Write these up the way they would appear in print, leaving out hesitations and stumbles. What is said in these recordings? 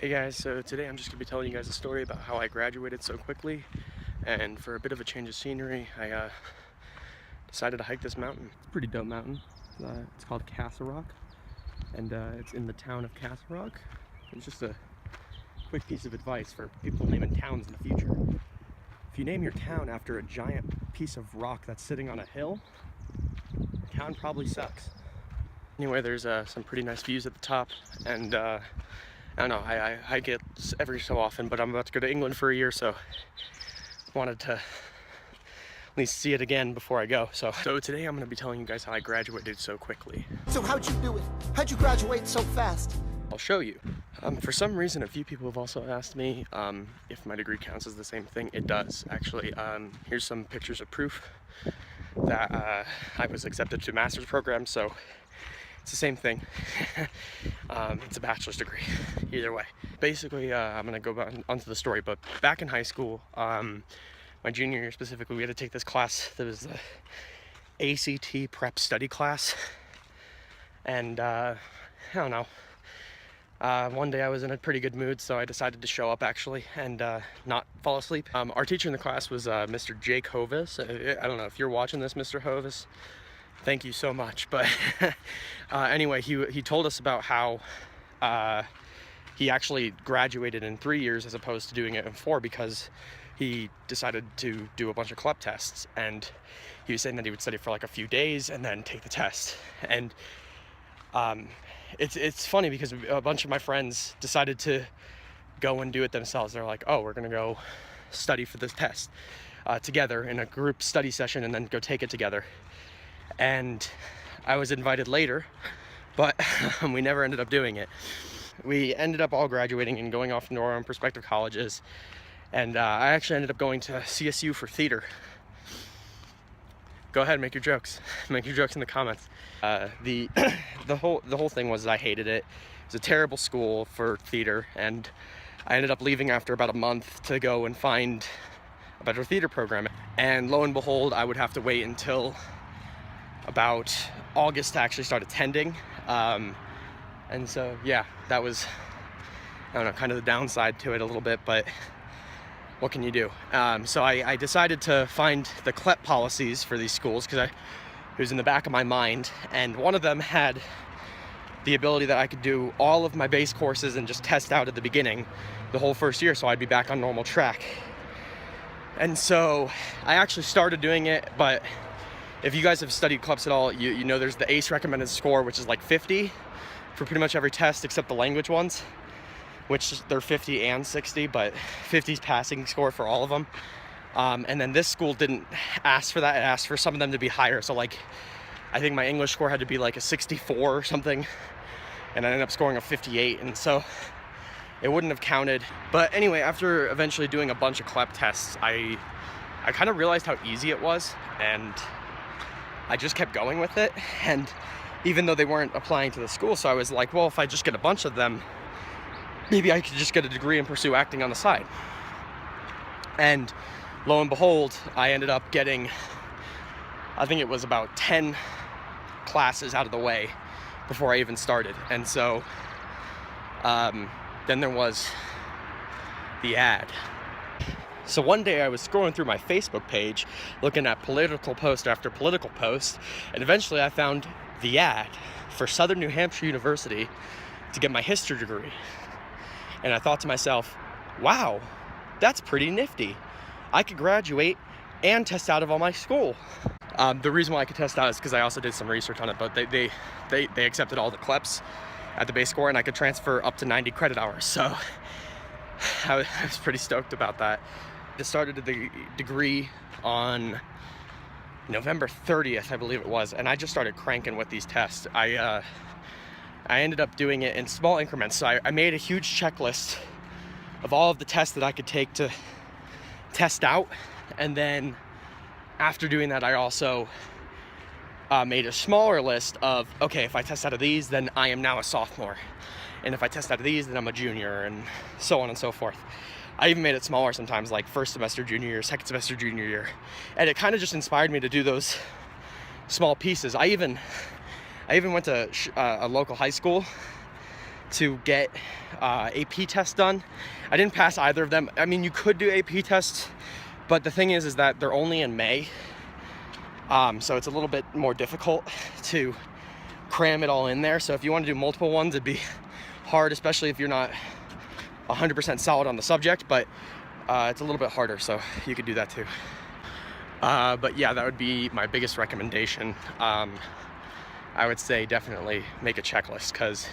Hey guys, so today I'm just going to be telling you guys a story about how I graduated so quickly, and for a bit of a change of scenery, I decided to hike this mountain. It's a pretty dope mountain. It's called Castle Rock, and it's in the town of Castle Rock. It's just a quick piece of advice for people naming towns in the future. If you name your town after a giant piece of rock that's sitting on a hill, the town probably sucks. Anyway, there's some pretty nice views at the top, and I don't know, I hike it every so often, but I'm about to go to England for a year, so wanted to at least see it again before I go. So today I'm going to be telling you guys how I graduated so quickly. So how'd you do it? How'd you graduate so fast? I'll show you. For some reason, a few people have also asked me if my degree counts as the same thing. It does, actually. Here's some pictures of proof that I was accepted to a master's program, so it's the same thing. It's a bachelor's degree, either way. Basically, I'm gonna go onto the story, but back in high school, my junior year specifically, we had to take this class that was the ACT prep study class. And I don't know, one day I was in a pretty good mood, so I decided to show up actually and not fall asleep. Our teacher in the class was Mr. Jake Hovis. I don't know if you're watching this, Mr. Hovis. Thank you so much. But anyway, he told us about how he actually graduated in 3 years as opposed to doing it in 4 because he decided to do a bunch of CLEP tests, and he was saying that he would study for like a few days and then take the test. And it's funny because a bunch of my friends decided to go and do it themselves. They're like, oh, we're gonna go study for this test together in a group study session and then go take it together. And I was invited later, but we never ended up doing it. We ended up all graduating and going off into our own prospective colleges, and I actually ended up going to CSU for theater. Go ahead, make your jokes. Make your jokes in the comments. The whole thing was I hated it. It was a terrible school for theater, and I ended up leaving after about a month to go and find a better theater program. And lo and behold, I would have to wait until about August to actually start attending. And so yeah, that was, I don't know, kind of the downside to it a little bit, but what can you do? So I decided to find the CLEP policies for these schools because it was in the back of my mind, and one of them had the ability that I could do all of my base courses and just test out at the beginning the whole first year, so I'd be back on normal track. And so I actually started doing it, but if you guys have studied CLEPs at all, you know there's the ACE recommended score, which is like 50 for pretty much every test except the language ones, which they're 50 and 60, but 50's passing score for all of them. And then this school didn't ask for that. It asked for some of them to be higher. So like, I think my English score had to be like a 64 or something, and I ended up scoring a 58, and so it wouldn't have counted. But anyway, after eventually doing a bunch of CLEP tests, I kind of realized how easy it was, and I just kept going with it. And even though they weren't applying to the school, so I was like, well, if I just get a bunch of them, maybe I could just get a degree and pursue acting on the side. And lo and behold, I ended up getting, I think it was about 10 classes out of the way before I even started. And so then there was the ad. So one day I was scrolling through my Facebook page, looking at political post after political post, and eventually I found the ad for Southern New Hampshire University to get my history degree. And I thought to myself, wow, that's pretty nifty. I could graduate and test out of all my school. The reason why I could test out is because I also did some research on it, but they accepted all the CLEPs at the base score, and I could transfer up to 90 credit hours. So I was pretty stoked about that. I started the degree on November 30th, I believe it was, and I just started cranking with these tests. I ended up doing it in small increments. So I made a huge checklist of all of the tests that I could take to test out, and then after doing that, I also made a smaller list of, okay, if I test out of these, then I am now a sophomore, and if I test out of these, then I'm a junior, and so on and so forth. I even made it smaller sometimes, like first semester junior year, second semester junior year, and it kind of just inspired me to do those small pieces. I even went to a local high school to get AP tests done. I didn't pass either of them. I mean, you could do AP tests, but the thing is that they're only in May. So it's a little bit more difficult to cram it all in there. So if you want to do multiple ones, it'd be hard, especially if you're not 100% solid on the subject, but it's a little bit harder, so you could do that too. But yeah, that would be my biggest recommendation. I would say definitely make a checklist, because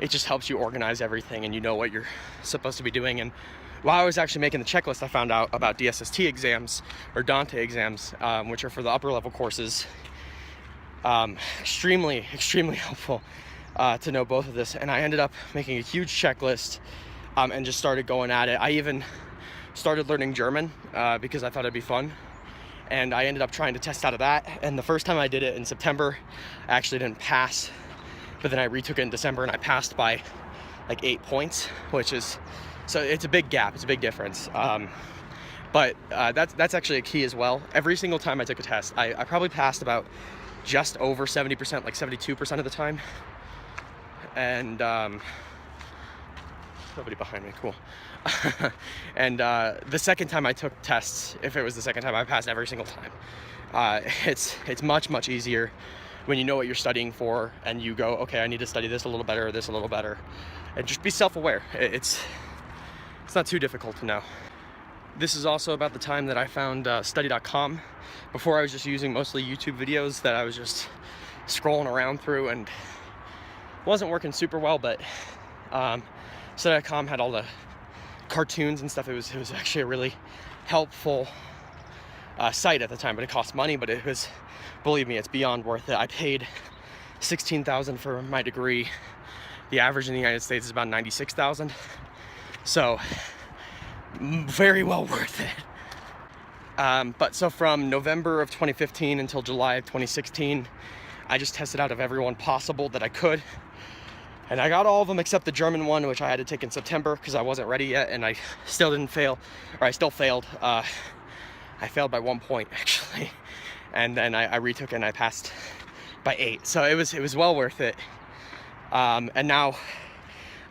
it just helps you organize everything and you know what you're supposed to be doing. And while I was actually making the checklist, I found out about DSST exams, or Dante exams, which are for the upper level courses. Extremely helpful to know both of this. And I ended up making a huge checklist and just started going at it. I even started learning German because I thought it'd be fun. And I ended up trying to test out of that. And the first time I did it in September, I actually didn't pass. But then I retook it in December and I passed by like 8 points, which is, so it's a big gap, it's a big difference. But that's actually a key as well. Every single time I took a test, I probably passed about just over 70%, like 72% of the time. And nobody behind me, cool. And the second time I took tests, if it was the second time, I passed every single time. It's much easier when you know what you're studying for and you go, okay, I need to study this a little better, or this a little better, and just be self-aware. It's not too difficult to know. This is also about the time that I found study.com. Before, I was just using mostly YouTube videos that I was just scrolling around through, and wasn't working super well, but study.com had all the cartoons and stuff. It was actually a really helpful site at the time, but it cost money. But it was, believe me, it's beyond worth it. I paid $16,000 for my degree. The average in the United States is about $96,000, so very well worth it. But so from November of 2015 until July of 2016, I just tested out of everyone possible that I could. And I got all of them except the German one, which I had to take in September because I wasn't ready yet, and I still didn't fail, or I still failed. I failed by 1 point actually, and then I retook it and I passed by 8. So it was well worth it. And now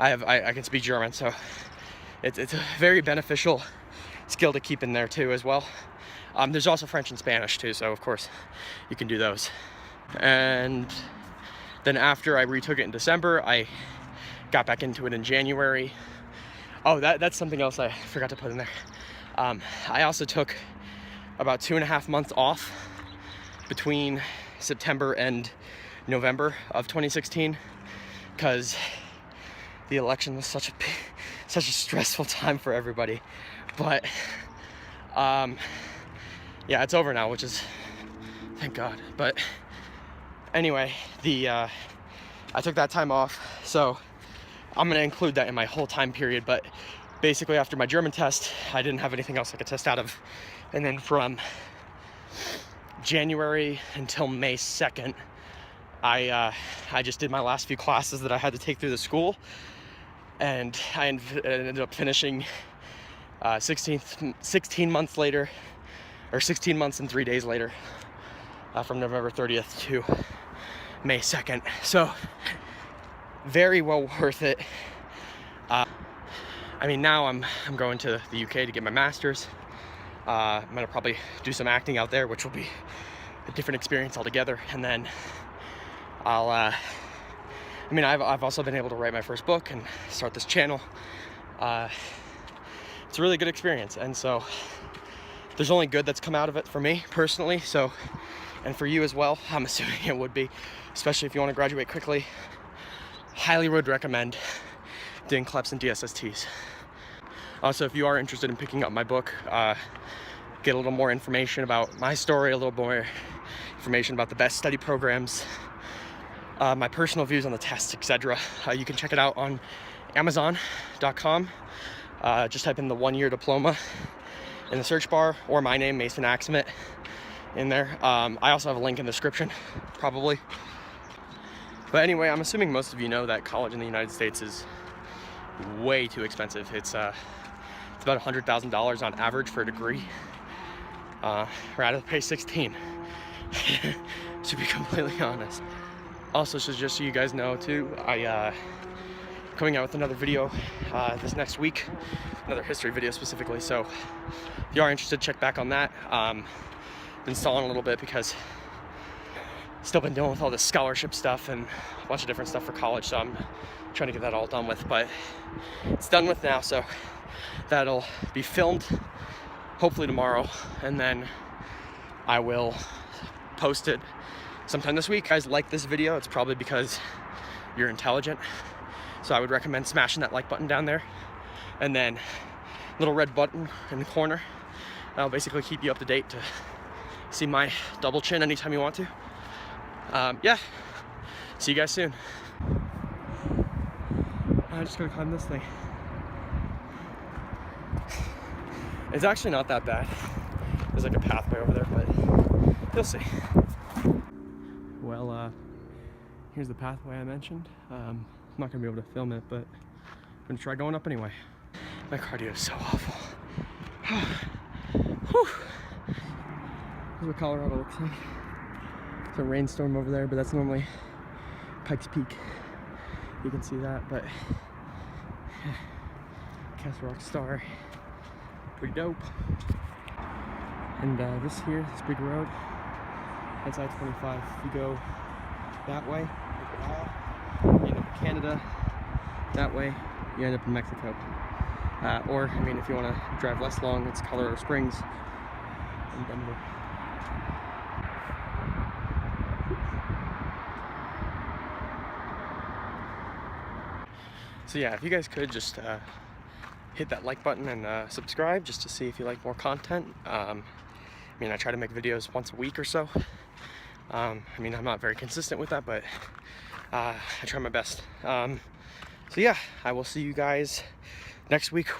I can speak German, so it's a very beneficial skill to keep in there too as well. There's also French and Spanish too, so of course you can do those. And then after I retook it in December, I got back into it in January. Oh, that's something else I forgot to put in there. I also took about 2.5 months off between September and November of 2016 because the election was such a stressful time for everybody. But yeah, it's over now, which is, thank God. But anyway, I took that time off, so I'm gonna include that in my whole time period. But basically, after my German test, I didn't have anything else I could test out of, and then from January until May 2nd, I just did my last few classes that I had to take through the school, and I ended up finishing 16 months later, or 16 months and 3 days later, from November 30th to May 2nd. So very well worth it. I mean, now I'm going to the UK to get my master's. I'm gonna probably do some acting out there, which will be a different experience altogether. And then I've also been able to write my first book and start this channel. It's a really good experience, and so there's only good that's come out of it for me personally. So, and for you as well, I'm assuming it would be, especially if you want to graduate quickly. Highly would recommend doing CLEPs and DSSTs. Also, if you are interested in picking up my book, get a little more information about my story, a little more information about the best study programs, my personal views on the tests, etc. You can check it out on Amazon.com. Just type in the 1-year diploma in the search bar, or my name, Mason Axmit, in there. I also have a link in the description, probably. But anyway, I'm assuming most of you know that college in the United States is way too expensive. It's about $100,000 on average for a degree. Rather pay 16, to be completely honest. Also, so just so you guys know too, coming out with another video this next week, another history video specifically. So if you are interested, check back on that. Been stalling a little bit because still been dealing with all this scholarship stuff and a bunch of different stuff for college, so I'm trying to get that all done with, but it's done with now, so that'll be filmed hopefully tomorrow, and then I will post it sometime this week. If you guys like this video, it's probably because you're intelligent, so I would recommend smashing that like button down there, and then little red button in the corner. That'll basically keep you up to date to see my double chin anytime you want to. Yeah, see you guys soon. I'm just gonna climb this thing. It's actually not that bad. There's like a pathway over there, but you'll see. Well, here's the pathway I mentioned. I'm not gonna be able to film it, but I'm gonna try going up anyway. My cardio is so awful. Whew. Here's what Colorado looks like. It's a rainstorm over there, but that's normally Pikes Peak. You can see that, but Castle Rock Star, pretty dope. And this here, this big road, that's I-25. If you go that way, you end up in Canada. That way, you end up in Mexico. Or, I mean, if you want to drive less long, it's Colorado Springs and Denver. So yeah, if you guys could just hit that like button and subscribe just to see if you like more content. I mean, I try to make videos once a week or so. I mean, I'm not very consistent with that, but I try my best. So yeah, I will see you guys next week with